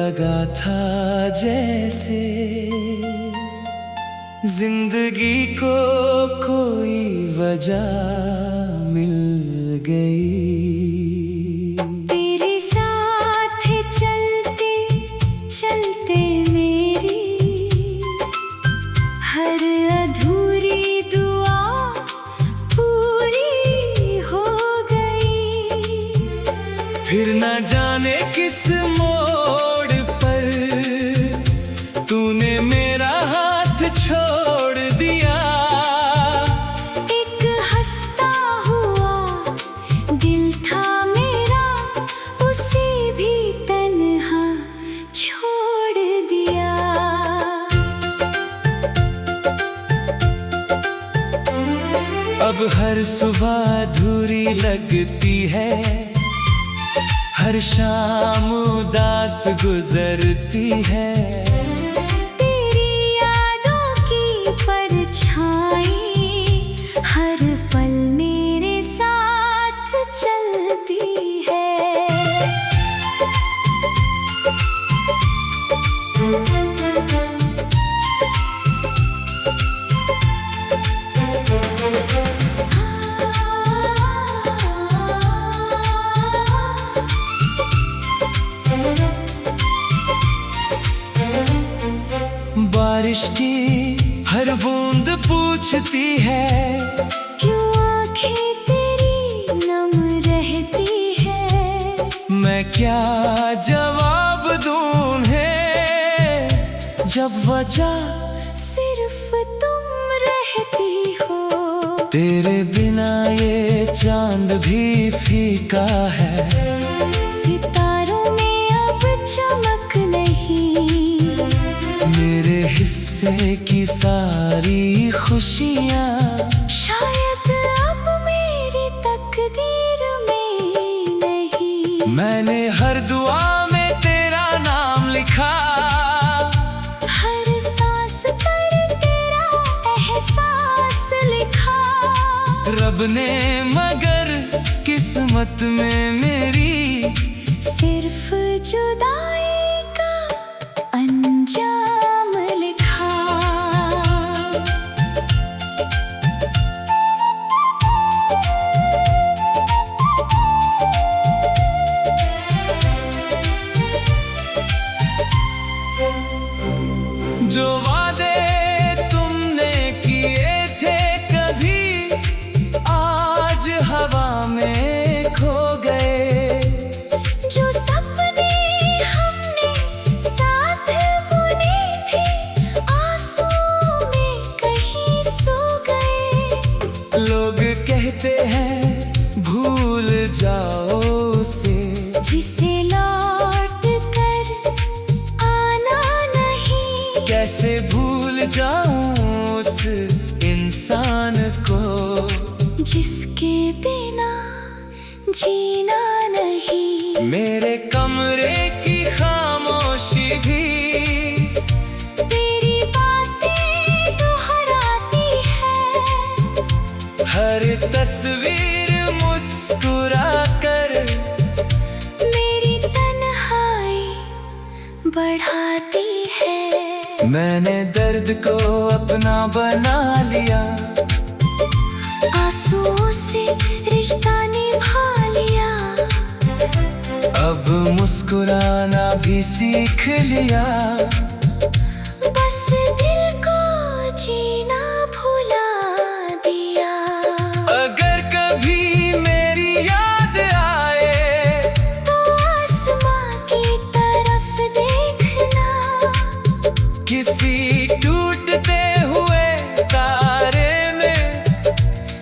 लगा था जैसे जिंदगी को कोई वजह मिल गई। तेरे साथ चलते चलते मेरी हर अधूरी दुआ पूरी हो गई। फिर न जाने किस मोड़ पर तूने मेरा हाथ छोड़ दिया। एक हंसता हुआ दिल था मेरा, उसे भी तन्हा छोड़ दिया। अब हर सुबह अधूरी लगती है, हर शाम उदास गुजरती है। तेरी यादों की परछाई हर पल मेरे साथ चलती है। बारिश की हर बूंद पूछती है, क्यों आँखें तेरी नम रहती है। मैं क्या जवाब दूं उन्हें, जब वजह सिर्फ तुम रहती हो। तेरे बिना ये चांद भी फीका है। सितारों में अब चमक नहीं, मेरे हिस्से की सारी खुशियाँ शायद अब मेरी तकदीर में नहीं। मैंने हर दुआ में तेरा नाम लिखा, हर सांस पर तेरा एहसास लिखा। रब ने मगर किस्मत में मेरी सिर्फ जुदाई का अंजाम लिखा। जो वादे तुमने किए थे कभी, आज हवा में खो गए। जो सपने हमने साथ बुने थे, आंसुओं में कहीं सो गए। लोग कहते हैं भूल जाओ उसे, जिसे लौट कर आना नहीं। कैसे भूल जाऊं उस इंसान को, जिसके बिना जीना नहीं। मेरे कमरे की खामोशी भी तेरी बातें दोहराती है। हर तस्वीर मुस्कुरा कर मेरी तन्हाई बढ़ाती है। मैंने दर्द को अपना बना लिया, आंसुओं से रिश्ता निभा लिया। अब मुस्कुराना भी सीख लिया। बस दिल को जीना भुला दिया। अगर कभी मेरी याद आए तो आसमां की तरफ देखना, किसी टूटते हुए तारे में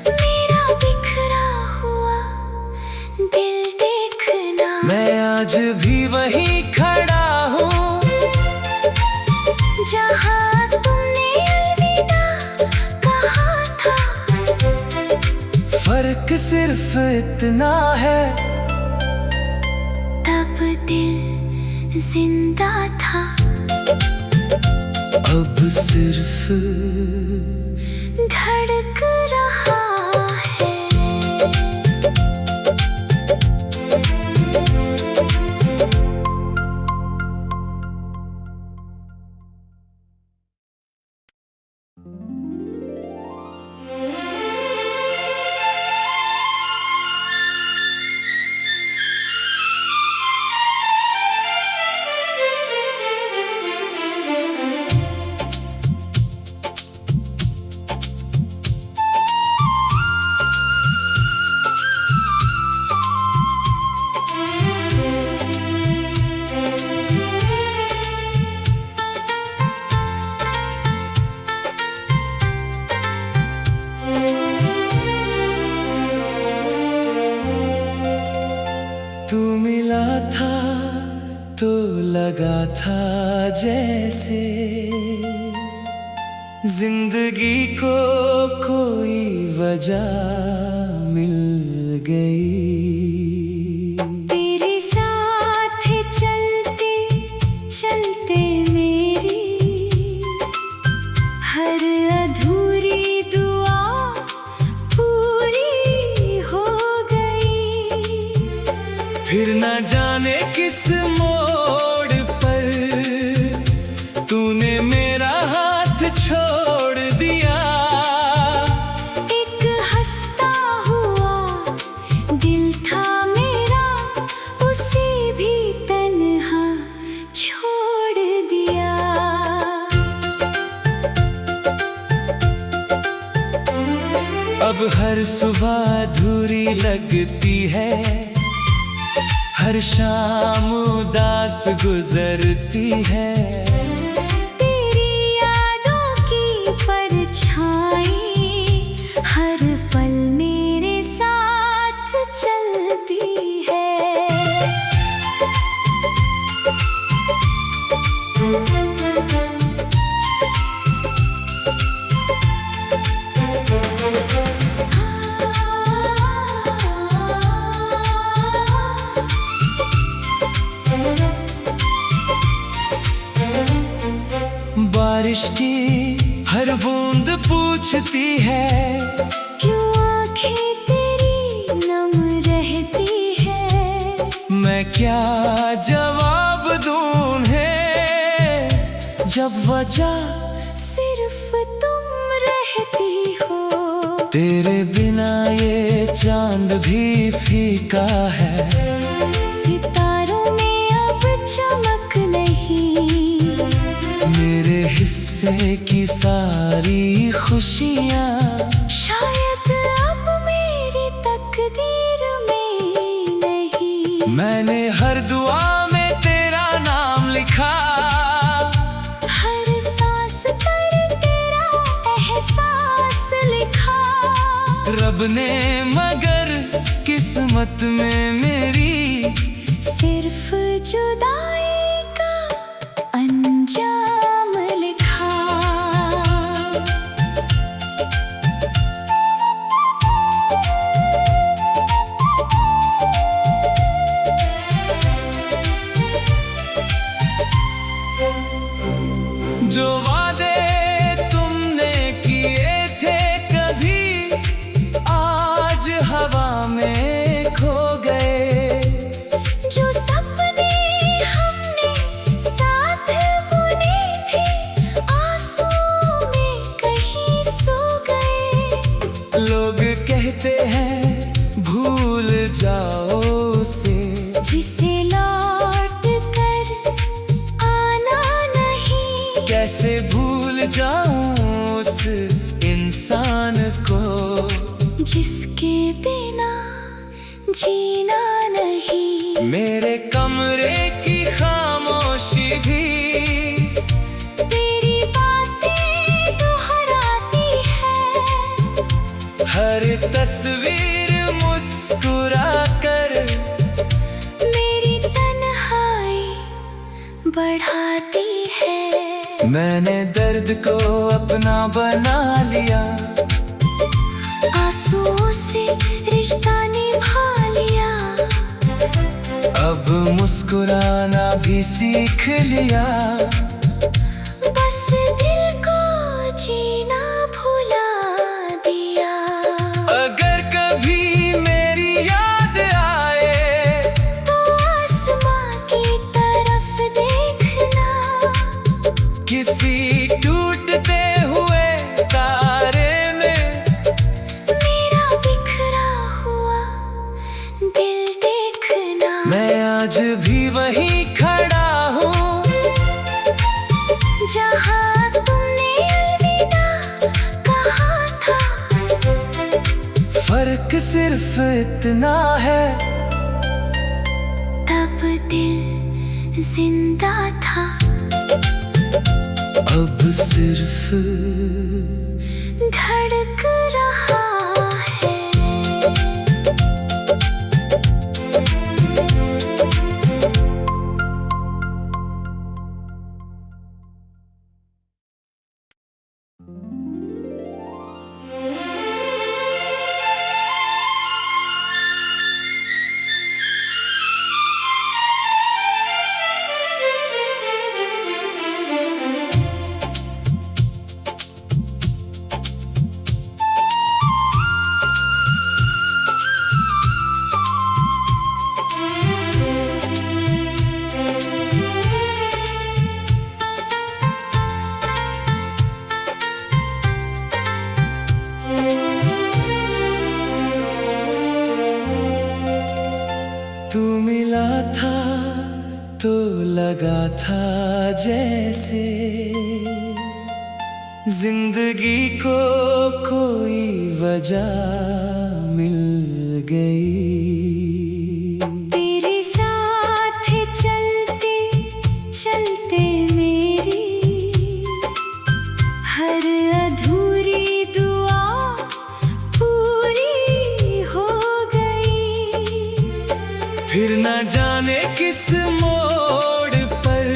मेरा बिखरा हुआ दिल देखना। मैं आज भी वहीं खड़ा हूँ, जहाँ तुमने अलविदा कहा था। फर्क सिर्फ इतना है, तब दिल जिंदा था। अब सिर्फ धड़क रहा है। था जैसे जिंदगी को कोई वजह मिल गई। तेरे साथ चलते चलते मेरी हर अधूरी दुआ पूरी हो गई। फिर न जाने किस मोड़ पर तूने मेरा हाथ छोड़ दिया। एक हंसता हुआ दिल था मेरा, उसे भी तन्हा छोड़ दिया। अब हर सुबह अधूरी लगती है, हर शाम उदास गुजरती है। तेरी यादों की परछाई हर पल मेरे साथ चलती है। बारिश की हर बूंद पूछती है, क्यों आंखें तेरी नम रहती है। मैं क्या जवाब दूं है जब वजह सिर्फ तुम रहती हो। तेरे बिना ये चांद भी फीका है। सितारों में अब चमक नहीं, मेरे हिस्से की सारी खुशियाँ शायद अब मेरी तकदीर में नहीं। मैंने हर दुआ में तेरा नाम लिखा, हर सांस पर तेरा एहसास लिखा। रब ने मगर किस्मत में मेरी सिर्फ जुदाई का अंजाम लिखा। जो वादे तुमने किए थे कभी आज हवा में खो गए। जो सपने हमने साथ बुने थे आंसुओं में कहीं सो गए। लोग कहते हैं भूल जाओ उसे, जिसे लौट कर आना नहीं। कैसे भूल जाऊं उस इंसान को जिसके बिना जीना नहीं। मेरे कमरे की खामोशी भी तेरी बातें दोहराती है। हर तस्वीर मुस्कुरा कर मेरी तन्हाई बढ़ाती है। मैंने दर्द को अपना बना लिया, आंसुओं से रिश्ता निभा लिया। अब मुस्कुराना भी सीख लिया। बस दिल को जीना भुला दिया। अगर कभी मेरी याद आए तो आसमां की तरफ देखना, किसी टूटते हुए तारे में मेरा बिखरा हुआ दिल देखना। मैं आज भी वहीं खड़ा हूँ जहाँ तुमने अलविदा कहा था। फर्क सिर्फ इतना है तब दिल जिंदा था। अब सिर्फ धड़क रहा है। लगा था जैसे जिंदगी को कोई वजह मिल गई। तेरे साथ चलते चलते मेरी हर अधूरी दुआ पूरी हो गई। फिर न जाने किस मोड़ पर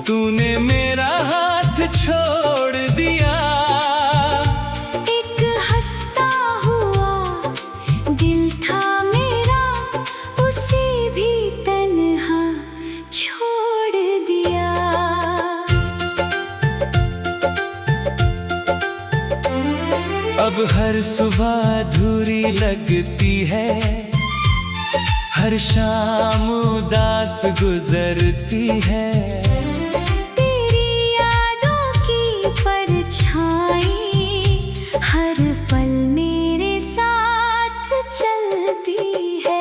तूने मेरा हाथ छोड़ दिया। एक हंसता हुआ दिल था मेरा, उसे भी तन्हा छोड़ दिया। अब हर सुबह अधूरी लगती है, हर शाम उदास गुजरती है। तेरी यादों की परछाई हर पल मेरे साथ चलती है।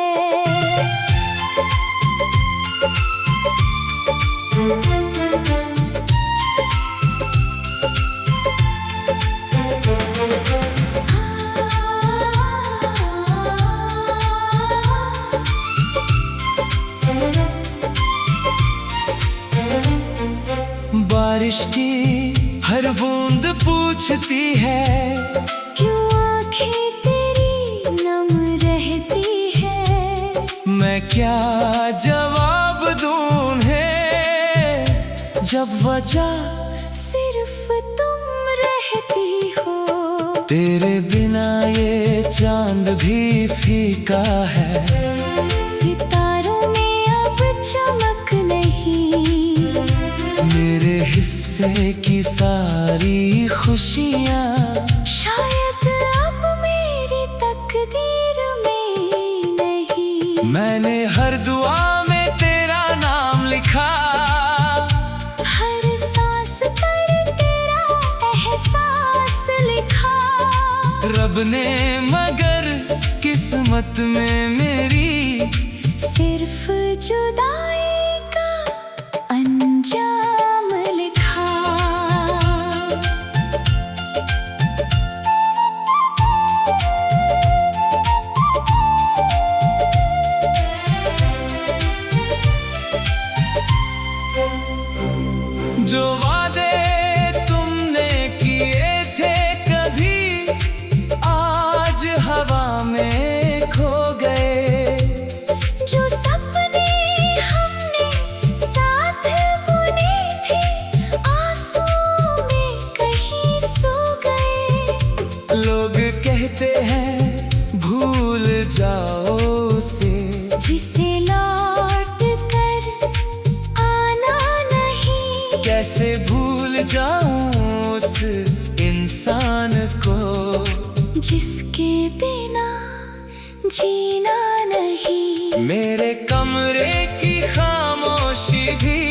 बारिश की हर बूंद पूछती है, क्यों आँखें तेरी नम रहती है। मैं क्या जवाब दूं उन्हें, जब वजह सिर्फ तुम रहती हो। तेरे बिना ये चांद भी फीका है। सितारों में अब चमक नहीं, मेरे हिस्से की सारी खुशियाँ शायद अब मेरी तकदीर में नहीं। मैंने हर दुआ में तेरा नाम लिखा, हर सांस पर तेरा एहसास लिखा। रब ने मगर किस्मत में मेरी सिर्फ जुदाई का अंजाम लिखा। जो वादे तुमने किए थे कभी, आज हवा में खो गए। जो सपने हमने साथ बुने थे, आंसुओं में कहीं सो गए। लोग कहते हैं भूल जाओ उसे, जिसे लौट कर आना नहीं। कैसे भूल जाऊं उस इंसान को, जिसके बिना जीना नहीं। मेरे कमरे की खामोशी भी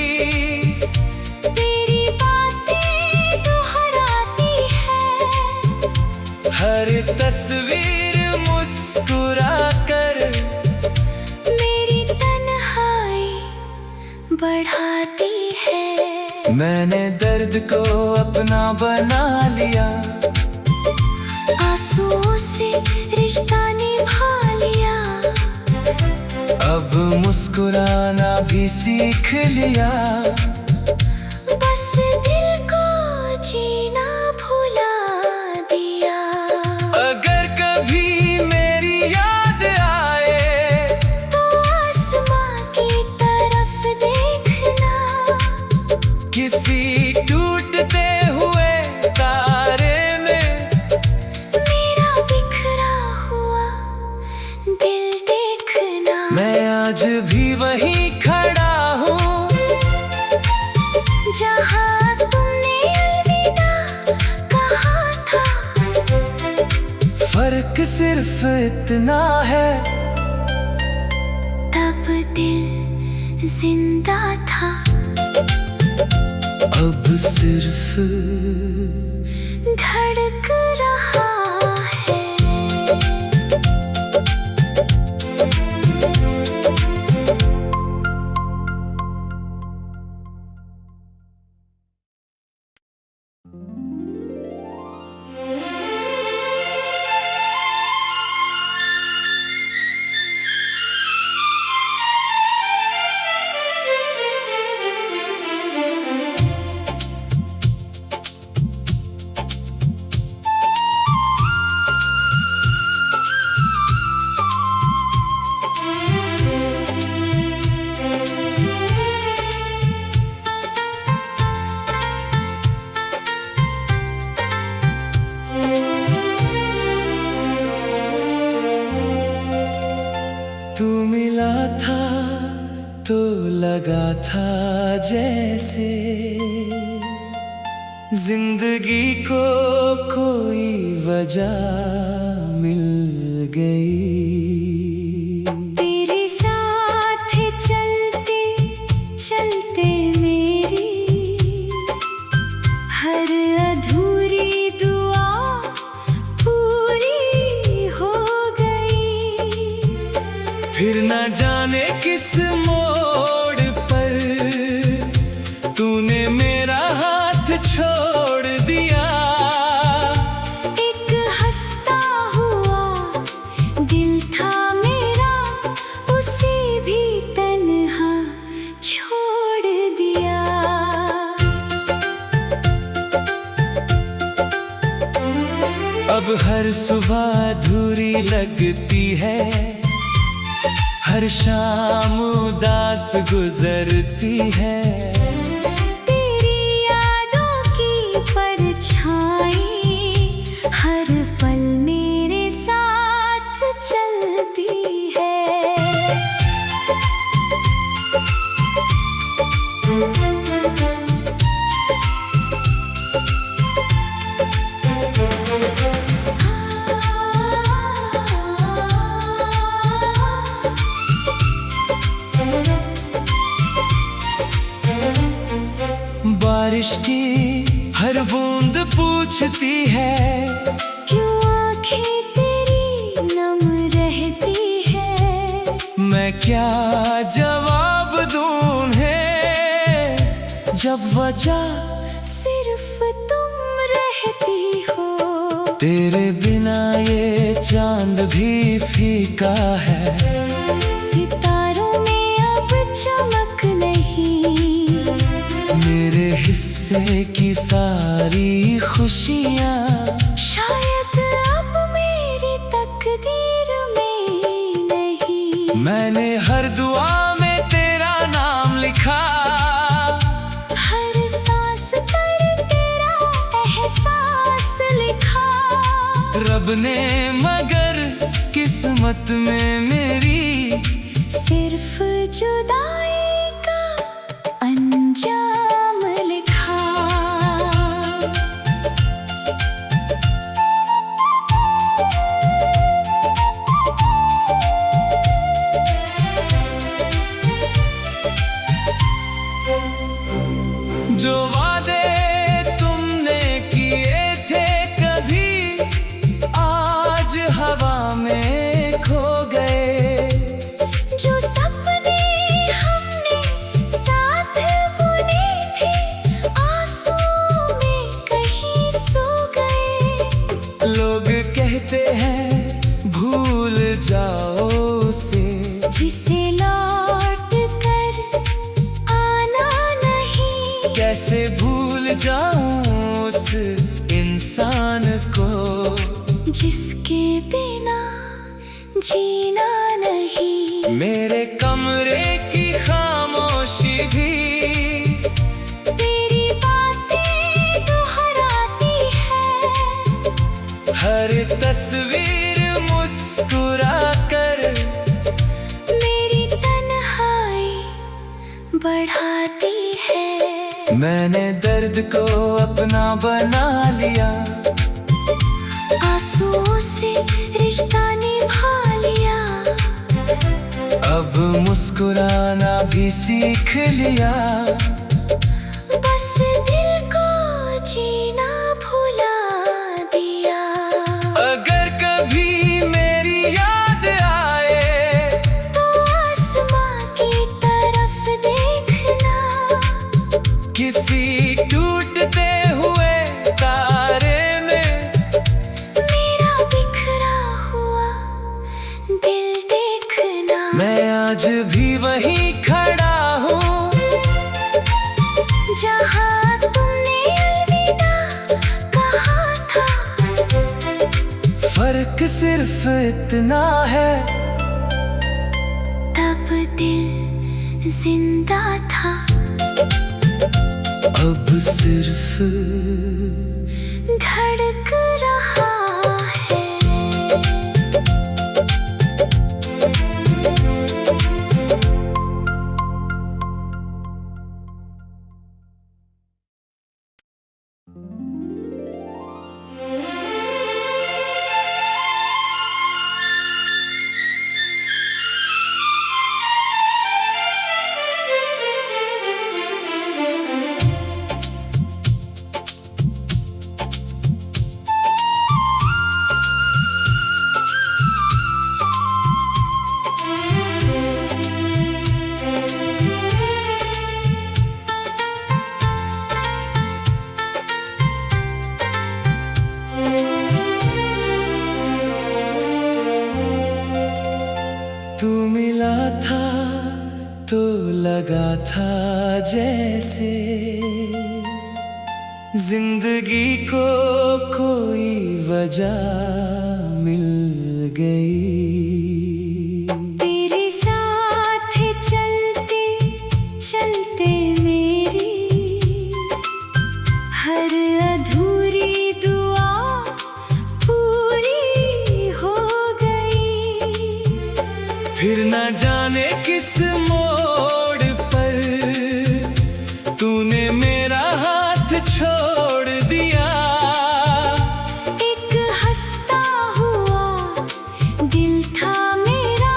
तेरी बातें दोहराती है। हर तस्वीर मुस्कुरा कर मेरी तन्हाई बढ़ाती है। मैंने दर्द को अपना बना लिया, आंसुओं से रिश्ता निभा लिया। अब मुस्कुराना भी सीख लिया। बस दिल को जीना भुला दिया। अगर कभी मेरी याद आए तो आसमां की तरफ देखना, किसी टूटते हुए तारे में मेरा बिखरा हुआ दिल देखना। मैं आज भी वहीं खड़ा हूँ, जहाँ तुमने अलविदा कहा था। फर्क सिर्फ इतना है, तब दिल जिंदा था। अब सिर्फ धड़क रहा है। लगा था जैसे जिंदगी को कोई वजह मिल गई। तेरे साथ चलते चलते मेरी हर अधूरी दुआ पूरी हो गई। फिर न जाने किस मोड़ पर तूने मेरा हाथ छोड़ दिया। एक हंसता हुआ दिल था मेरा, उसे भी तन्हा छोड़ दिया। अब हर सुबह अधूरी लगती है, हर शाम उदास गुजरती है। तेरी यादों की परछाई हर पल मेरे साथ चलती है। बारिश की हर बूंद पूछती है, क्यों आँखें तेरी नम रहती है। मैं क्या जवाब दूं है जब वजह सिर्फ तुम रहती हो। तेरे बिना ये चांद भी फीका है। सितारों में अब चमक नहीं, मेरे हिस्से की सारी खुशियाँ शायद अब मेरी तकदीर में नहीं। मैंने हर दुआ में तेरा नाम लिखा, हर सांस पर तेरा एहसास लिखा। रब ने मगर किस्मत में मेरी सिर्फ जुदाई का अंजाम लिखा। जो वादे तुमने किए थे कभी आज हवा में खो गए। जो सपने हमने साथ बुने थे आंसुओं में कहीं सो गए। लोग कहते हैं भूल जाओ उसे, जिसे लौट कर आना नहीं। कैसे भूल जाऊं उस इंसान को जिसके बिना जीना नहीं। मेरे कमरे की खामोशी भी तेरी बातें दोहराती है। हर तस्वीर मुस्कुरा कर मेरी तन्हाई बढ़ाती है। मैंने दर्द को अपना बना लिया, आंसुओं से रिश्ता निभा लिया। अब मुस्कुराना भी सीख लिया। बस दिल को जीना भुला दिया। अगर कभी मेरी याद आए तो आसमां की तरफ देखना। किसी टूटते हुए तारे में मेरा बिखरा हुआ दिल देखना। मैं आज भी वहीं खड़ा हूँ जहाँ तुमने अलविदा कहा था। फर्क सिर्फ इतना है, तब दिल जिंदा था। अब सिर्फ धड़क रहा है। लगा था जैसे जिंदगी को कोई वजह मिल गई। तेरे साथ चलते चलते मेरी हर अधूरी दुआ पूरी हो गई। फिर न जाने किस मोड़ पर तूने मेरा हाथ छोड़ दिया। एक हंसता हुआ दिल था मेरा,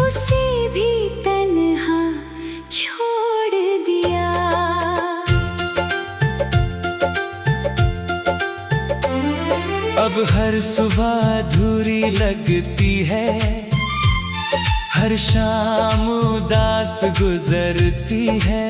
उसे भी तन्हा छोड़ दिया। अब हर सुबह अधूरी लगती है, हर शाम उदास गुजरती है।